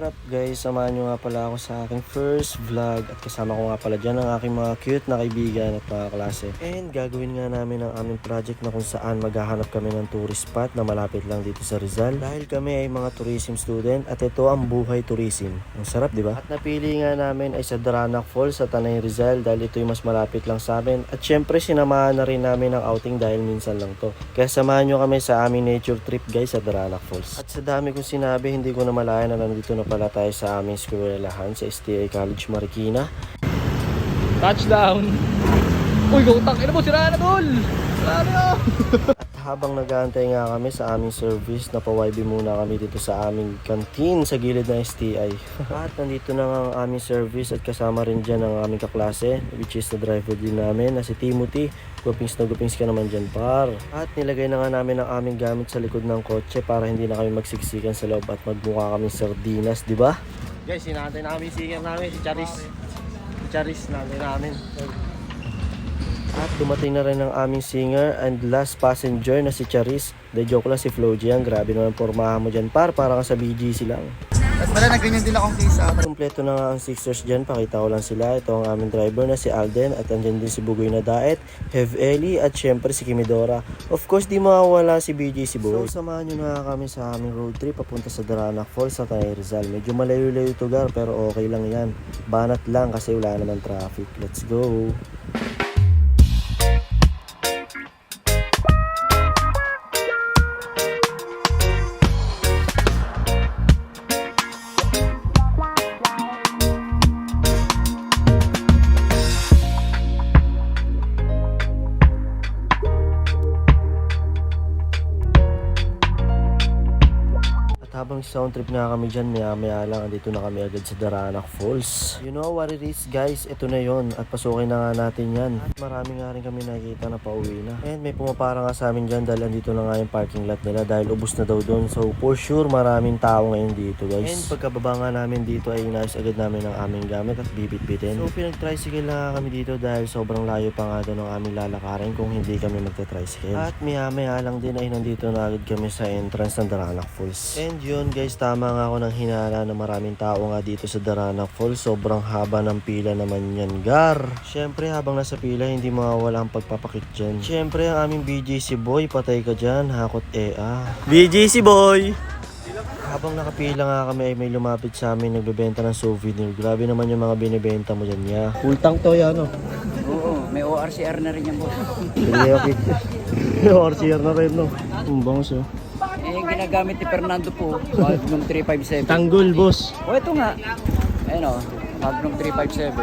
what up guys? Samahan nyo nga pala ako sa aking first vlog at kasama ko nga pala dyan ang aking mga cute na kaibigan at mga klase. And gagawin nga namin ang aming project na kung saan maghahanap kami ng tourist spot na malapit lang dito sa Rizal. Dahil kami ay mga tourism student at ito ang buhay tourism. Ang sarap, di ba? At napili nga namin ay sa Daranac Falls sa Tanay Rizal dahil ito yung mas malapit lang sa amin. At syempre sinamahan na rin namin ang outing dahil minsan lang to. Kaya samahan nyo kami sa aming nature trip guys sa Daranac Falls. At sa dami kong sinabi, hindi ko na malaya na nandito na pala tayo sa aming eskwelahan sa STI College Marikina. Touchdown! Uy, gutang! Ina mo, sira na tol! Sira na! At habang nag-aantay nga kami sa aming service, napawaybi muna kami dito sa aming canteen sa gilid ng STI. At nandito na nga ang aming service at kasama rin dyan ang aming kaklase, which is the driver din namin na si Timothy. Gupings na gupings ka naman dyan par. At nilagay na nga namin ang aming gamit sa likod ng kotse para hindi na kami magsiksikan sa loob at magmukha kami sardinas, di ba? Guys, sinantay na kami singer namin, si Charis. Si Charis namin. At dumating na rin ang aming singer and last passenger na si Charis. De joke lang si Flojian, grabe naman pormahan mo dyan par, parang sa BGC lang. At pala na ganyan din akong case At kumpleto na nga ang Sixers dyan, pakita ko lang sila. Ito ang aming driver na si Alden at andyan din si Bugoy na Daet, Hev Eli at syempre si Kimidora. Of course di mawawala si BGC Boy. So samahan nyo na kami sa aming road trip papunta sa Daranac Falls sa Tanay Rizal. Medyo malayo-layo ito gar pero okay lang yan. Banat lang kasi wala naman traffic. Let's go! Habang sound trip nga kami dyan, maya lang, andito na kami agad sa Daranac Falls. You know what it is guys, ito na yon at pasukin na nga natin yan. At marami nga rin kami nakikita na pauwi na. And may pumapara nga sa amin dyan dahil andito na nga yung parking lot nila dahil ubos na daw doon. So for sure maraming tao ngayon dito guys. And pagkababa nga namin dito ay inayos agad namin ang aming gamit at bibit-bitin. So pinag-tricycle na kami dito dahil sobrang layo pa nga doon ang aming lalakarin kung hindi kami magta-tricycle. At maya lang din ay nandito na agad kami sa entrance ng Daranac Falls. And yun guys, tama nga ako ng hinala na maraming tao nga dito sa Daranac Falls. Sobrang haba ng pila naman yan gar. Syempre habang nasa pila hindi mawawala ang pagpapakit dyan. Syempre ang aming BGC boy, patay ka dyan, hakot BGC boy! Habang nakapila nga kami ay may lumapit sa amin nagbebenta ng souvenir. Grabe naman yung mga binibenta mo dyan niya. Ultang to yan o. Oo, may ORCR na rin yan boss. Sige, okay. May ORCR na rin no. Bangs oh. Yung ginagamit ni Fernando po, Magnum 357. Tanggol boss. O ito nga. Ayun o, Magnum 357.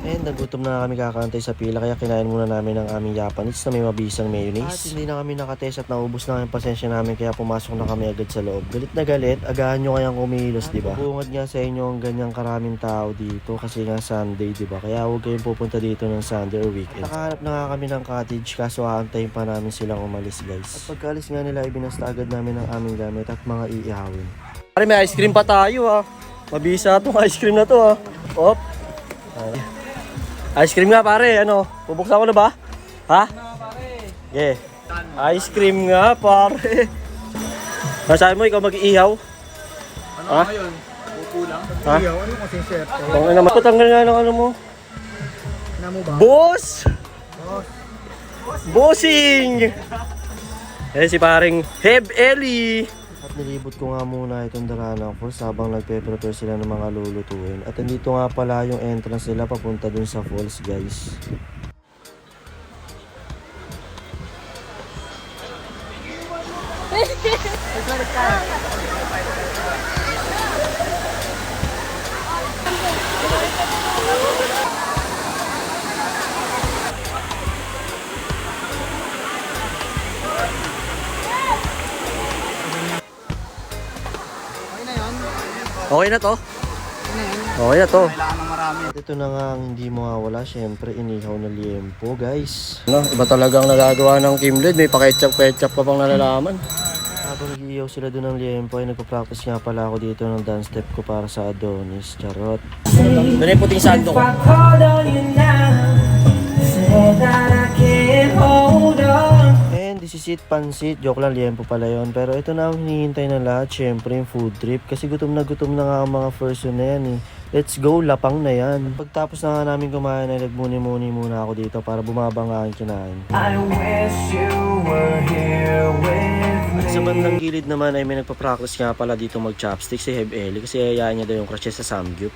And nagutom na kami kakantay sa pila kaya kinain muna namin ang aming Japanese na may mabisang mayonnaise. At hindi na kami nakates at naubos na kami pasensya namin kaya pumasok na kami agad sa loob. Galit na galit, agahan nyo kayang kumilos, diba? Bungad nga sa inyo ang ganyang karaming tao dito kasi nga Sunday, diba? Kaya huwag kayong pupunta dito ng Sunday or weekend. Nakahanap na nga kami ng cottage kaso aantayin pa namin silang umalis guys. At pagkaalis nga nila ibinasta agad namin ang aming gamit at mga iihawin. Pare may ice cream pa tayo ha. Mabisa itong ice cream na to ha. Op. Ay. Ice cream nga pare, ano? Bubuksan ko na ba? Ha? Yeah. Ice cream nga pare. Masabi mo ikaw mag-iihaw? Ano ha? Ngayon? Upo lang? Ha? Iihaw? Ano kasi sir? Okay naman. Patanggal nga ng ano mo. Ano mo ba? Boss! Bossing! Eh si paring Hev Eli! At nilibot ko nga muna itong Daranac Falls habang nagpe-prepare sila ng mga lulutuin. At andito nga pala yung entrance nila papunta dun sa falls guys. Okay na to? Okay na to. Kailangan ng marami. At ito na nga ang hindi mawawala, syempre inihaw na liempo guys. No, iba talagang nagagawa ng Kimled, may pa-ketchup pa pang nalalaman. Habang nag-iihaw sila doon ng liempo ay nagpa-practice nga pala ako dito ng dance step ko para sa Adonis. Charot. Doon yung puting sando ko. And this is it, pansit. Joke lang, liempo pala yun. Pero ito na ang hinihintay na lahat, syempre yung food trip. Kasi gutom na nga ang mga person na yan eh. Let's go, lapang na yan. Pagtapos na nga namin kumain ay nagmuni-muni muna ako dito para bumaba nga ang kinain. I wish you were here with me. At sa bandang gilid naman ay may nagpa-practice nga pala dito mag-chopstick si Heb Eli kasi hayaan niya daw yung crush sa Samgyup.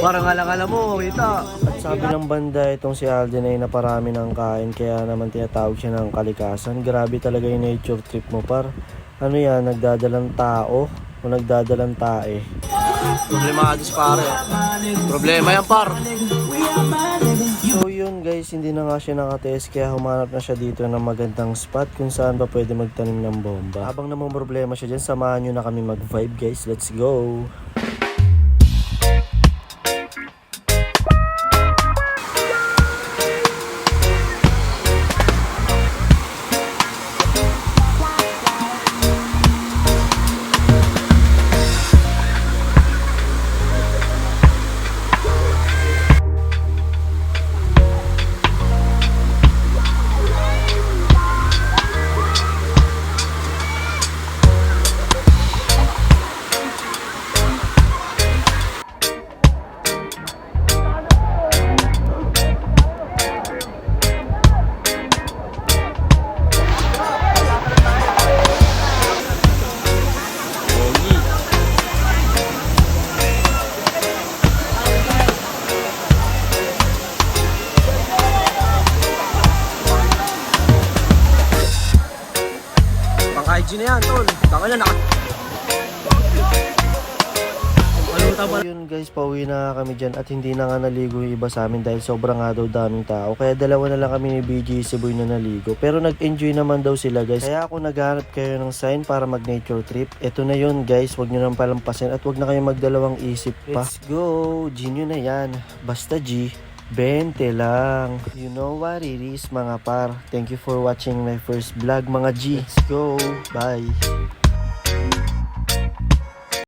Parang alang-alam mo, kita. At sabi ng banda itong si Alden ay naparami ng kain kaya naman tinatawag siya ng kalikasan. Grabe talaga yung nature trip mo par. Ano yan, nagdadalang tao o nagdadalang tae? Problemado si pare. Problema yan, par. So yun guys, hindi na nga siya nakatest kaya humanap na siya dito ng magandang spot kung saan pa pwede magtanim ng bomba. Habang namang problema siya dyan, samahan nyo na kami mag-vibe guys. Let's go! IG na yan, tol. Tanga na, Yun guys, pauwi na kami dyan at hindi na nga naligo yung iba sa amin dahil sobrang nga daw daming tao. Kaya dalawa na lang kami ni BG Siboy na naligo. Pero nag-enjoy naman daw sila guys. Kaya ako naghanap kayo ng sign para mag-nature trip. Ito na yun guys, wag nyo nang palampasin at wag na kayo magdalawang isip pa. Let's go! G nyo na yan. Basta G. 20 lang. You know what it is mga par. Thank you for watching my first vlog mga G. Let's go. Bye.